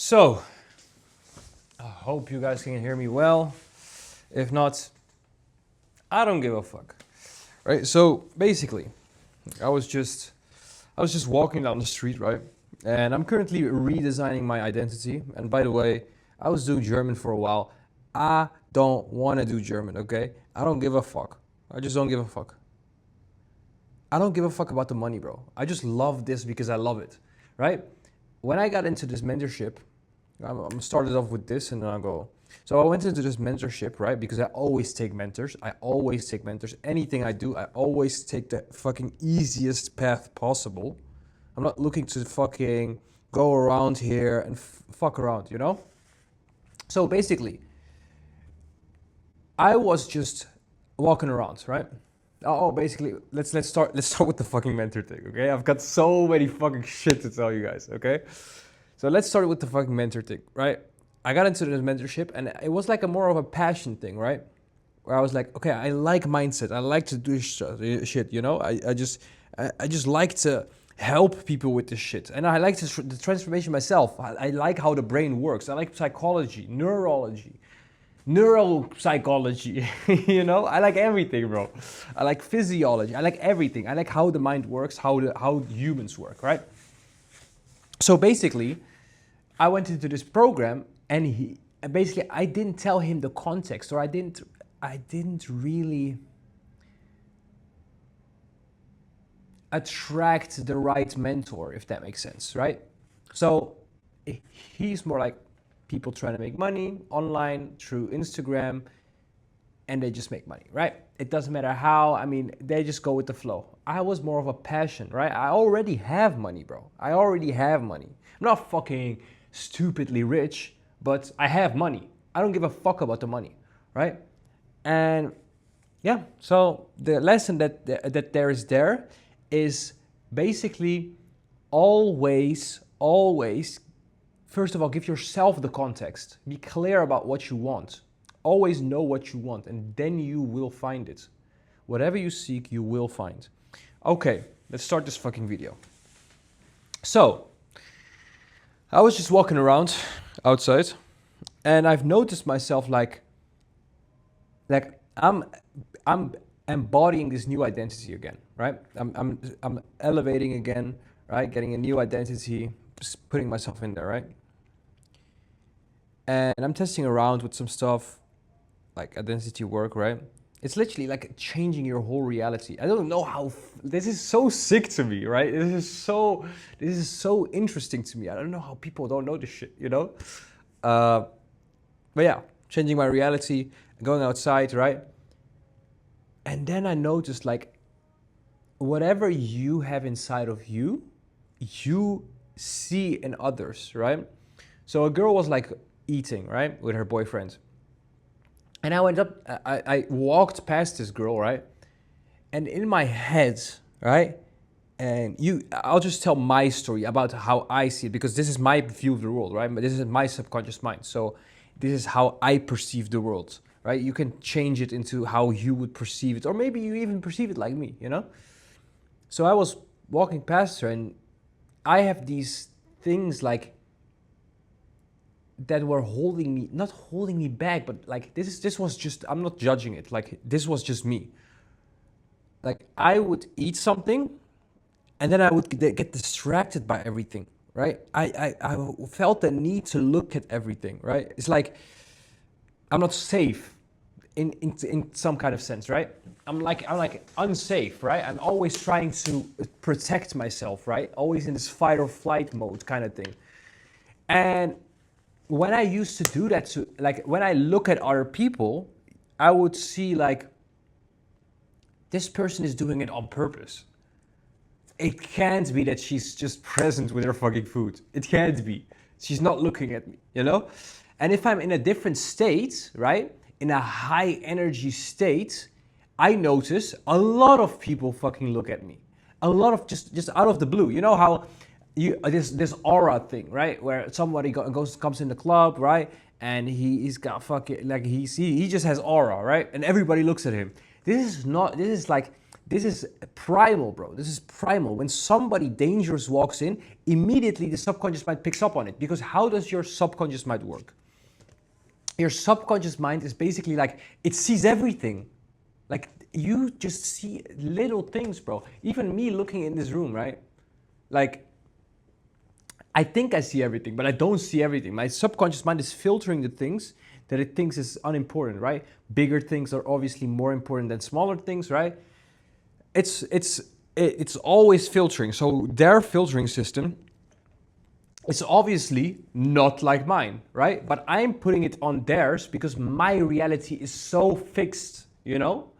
So, I hope you guys can hear me well. If not, I don't give a fuck. Right? So, basically, I was just walking down the street, right? And I'm currently redesigning my identity. And by the way, I was doing German for a while. I don't want to do German, okay? I don't give a fuck. I just don't give a fuck. I don't give a fuck about the money, bro. I just love this because I love it, right? When I got into this mentorship, I'm started off with this and then I go. So I went into this mentorship, right? Because I always take mentors. I always take mentors. Anything I do, I always take the fucking easiest path possible. I'm not looking to fucking go around here and fuck around, you know? So basically, I was just walking around, right? Basically, let's start with the fucking mentor thing, okay? I've got so many fucking shit to tell you guys, okay? So let's start with the fucking mentor thing, right? I got into this mentorship and it was like a more of a passion thing, right? Where I was like, okay, I like mindset. I like to do shit, you know? I just like to help people with this shit. And I like the transformation myself. I like how the brain works. I like psychology, neurology, neuropsychology, you know? I like everything, bro. I like physiology. I like everything. I like how the mind works, how humans work, right? So basically, I went into this program and I didn't tell him the context, or I didn't really attract the right mentor, if that makes sense, right? So he's more like people trying to make money online through Instagram, and they just make money, right? It doesn't matter how, I mean, they just go with the flow. I was more of a passion, right? I already have money, bro. I already have money. I'm not fucking stupidly rich, but I have money. I don't give a fuck about the money, right? And yeah, so the lesson that there is basically always, first of all, give yourself the context. Be clear about what you want. Always know what you want, and then you will find it. Whatever you seek, you will find. Okay, let's start this fucking video. So, I was just walking around outside, and I've noticed myself like I'm embodying this new identity again, right? I'm elevating again, right? Getting a new identity, just putting myself in there, right? And I'm testing around with some stuff like identity work, right? It's literally like changing your whole reality. I don't know how this is so sick to me, right? This is so interesting to me. I don't know how people don't know this shit, you know? But yeah, changing my reality, going outside, right? And then I noticed like whatever you have inside of you, you see in others, right? So a girl was like eating, right, with her boyfriend. And I went up, I walked past this girl, right? And in my head, right? I'll just tell my story about how I see it, because this is my view of the world, right? But this is my subconscious mind. So this is how I perceive the world, right? You can change it into how you would perceive it, or maybe you even perceive it like me, you know? So I was walking past her, and I have these things like that were holding me, not holding me back, but like this was just, I'm not judging it, like this was just me. Like I would eat something and then I would get distracted by everything, right? I felt the need to look at everything, right? It's like I'm not safe in some kind of sense, right? I'm like unsafe, right? I'm always trying to protect myself, right? Always in this fight or flight mode kind of thing. And when I used to do that, to like when I look at other people, I would see like this person is doing it on purpose. It can't be that she's just present with her fucking food. It can't be. She's not looking at me, you know? And if I'm in a different state, right? In a high energy state, I notice a lot of people fucking look at me. A lot of just out of the blue. You know how this aura thing, right? Where somebody comes in the club, right? And he's got fucking like he just has aura, right? And everybody looks at him. This is This is primal, bro. This is primal. When somebody dangerous walks in, immediately the subconscious mind picks up on it. Because how does your subconscious mind work? Your subconscious mind is basically like, it sees everything. Like, you just see little things, bro. Even me looking in this room, right? Like, I think I see everything, but I don't see everything. My subconscious mind is filtering the things that it thinks is unimportant, right? Bigger things are obviously more important than smaller things, right? It's always filtering. So their filtering system is obviously not like mine, right? But I'm putting it on theirs because my reality is so fixed, you know?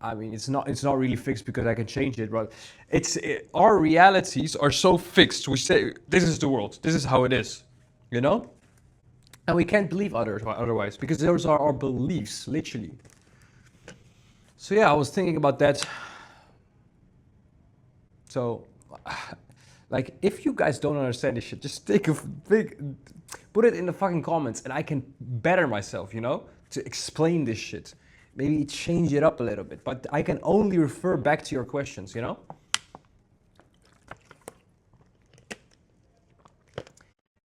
I mean, it's not really fixed because I can change it, but our realities are so fixed. We say, this is the world, this is how it is, you know? And we can't believe otherwise because those are our beliefs, literally. So yeah, I was thinking about that. So, like, if you guys don't understand this shit, just put it in the fucking comments and I can better myself, you know, to explain this shit. Maybe change it up a little bit, but I can only refer back to your questions, you know?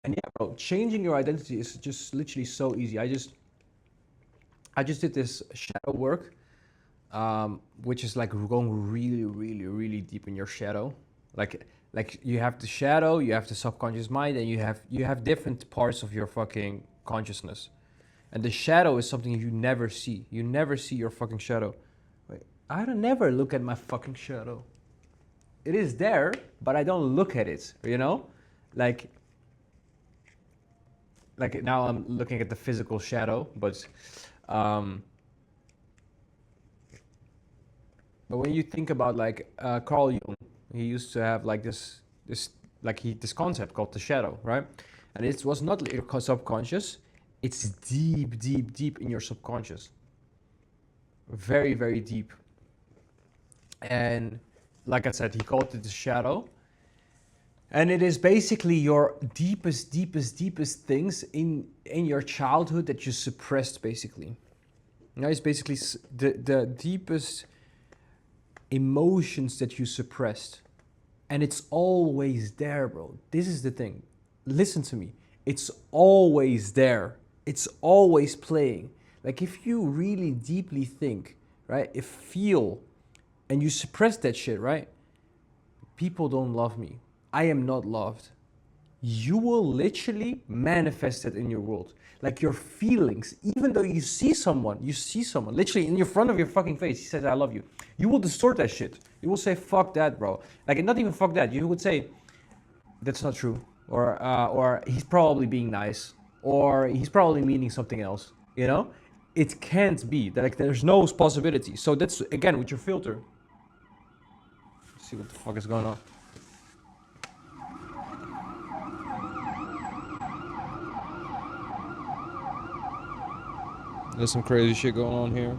And yeah, bro, changing your identity is just literally so easy. I just did this shadow work, which is like going really, really, really deep in your shadow. Like you have the shadow, you have the subconscious mind, and you have different parts of your fucking consciousness. And the shadow is something you never see. You never see your fucking shadow. Wait, I don't never look at my fucking shadow. It is there, but I don't look at it, you know? Like now I'm looking at the physical shadow, but when you think about like Carl Jung, he used to have like this concept called the shadow, right? And it was not your subconscious. It's deep, deep, deep in your subconscious. Very, very deep. And like I said, he called it the shadow. And it is basically your deepest, deepest, deepest things in your childhood that you suppressed, basically. You know, it's basically the deepest emotions that you suppressed. And it's always there, bro. This is the thing. Listen to me. It's always there. It's always playing. Like if you really deeply think, right, if feel, and you suppress that shit, right? People don't love me. I am not loved. You will literally manifest it in your world. Like your feelings, even though you see someone literally in your front of your fucking face, he says, I love you. You will distort that shit. You will say, fuck that, bro. Like, not even fuck that. You would say, that's not true. Or he's probably being nice. Or he's probably meaning something else, you know? It can't be. Like, there's no possibility. So that's, again, with your filter. Let's see what the fuck is going on. There's some crazy shit going on here.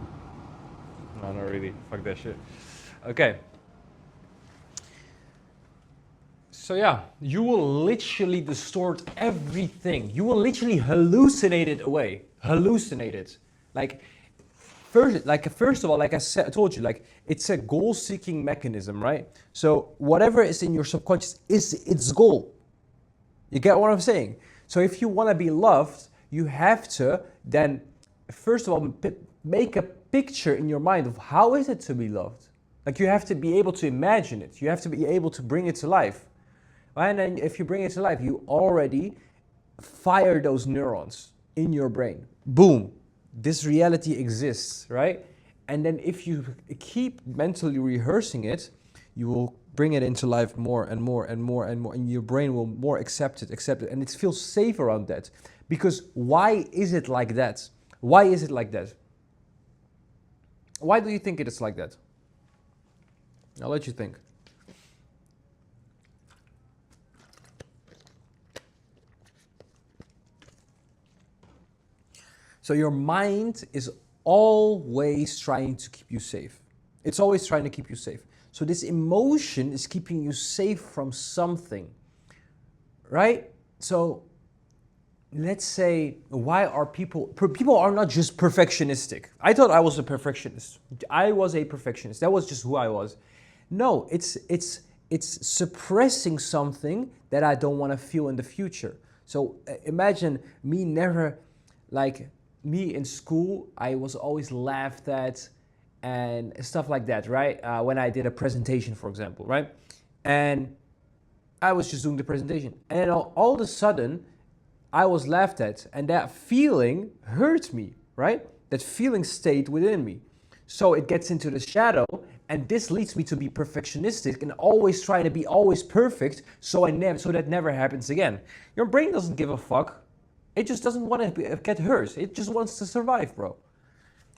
No, not really. Fuck that shit. Okay. So yeah, you will literally distort everything. You will literally hallucinate it away. Hallucinate it. Like first of all, like I told you, like it's a goal-seeking mechanism, right? So whatever is in your subconscious is its goal. You get what I'm saying? So if you want to be loved, you have to then, first of all, make a picture in your mind of how is it to be loved. Like you have to be able to imagine it. You have to be able to bring it to life. And then if you bring it to life, you already fire those neurons in your brain. Boom. This reality exists, right? And then if you keep mentally rehearsing it, you will bring it into life more and more and more and more, and your brain will more accept it, and it feels safe around that. Because why is it like that? Why is it like that? Why do you think it is like that? I'll let you think. So your mind is always trying to keep you safe. It's always trying to keep you safe. So this emotion is keeping you safe from something, right? So let's say, why are people are not just perfectionistic. I thought I was a perfectionist. I was a perfectionist. That was just who I was. No, it's suppressing something that I don't want to feel in the future. So imagine me never, like me in school, I was always laughed at and stuff like that, right? When I did a presentation, for example, right? And I was just doing the presentation. And then all of a sudden, I was laughed at. And that feeling hurt me, right? That feeling stayed within me. So it gets into the shadow. And this leads me to be perfectionistic and always trying to be always perfect so that never happens again. Your brain doesn't give a fuck. It just doesn't want to get hurt. It just wants to survive, bro.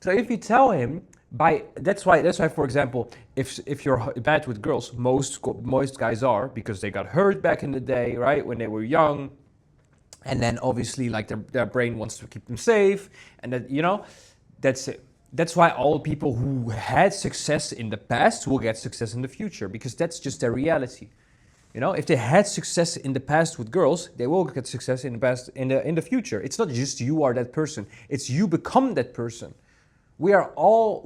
So if you tell him that's why for example, if you're bad with girls, most guys are because they got hurt back in the day, right, when they were young, and then obviously like their brain wants to keep them safe, and that that's it. That's why all people who had success in the past will get success in the future because that's just their reality. If they had success in the past with girls, they will get success in the past in the future. It's not just you are that person; it's you become that person. We are all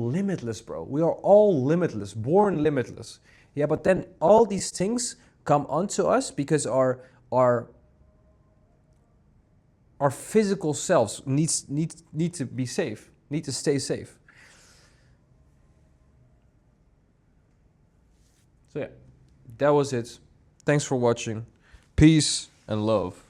limitless, bro. We are all limitless, born limitless. Yeah, but then all these things come onto us because our our physical selves need to be safe, need to stay safe. So yeah, that was it. Thanks for watching. Peace and love.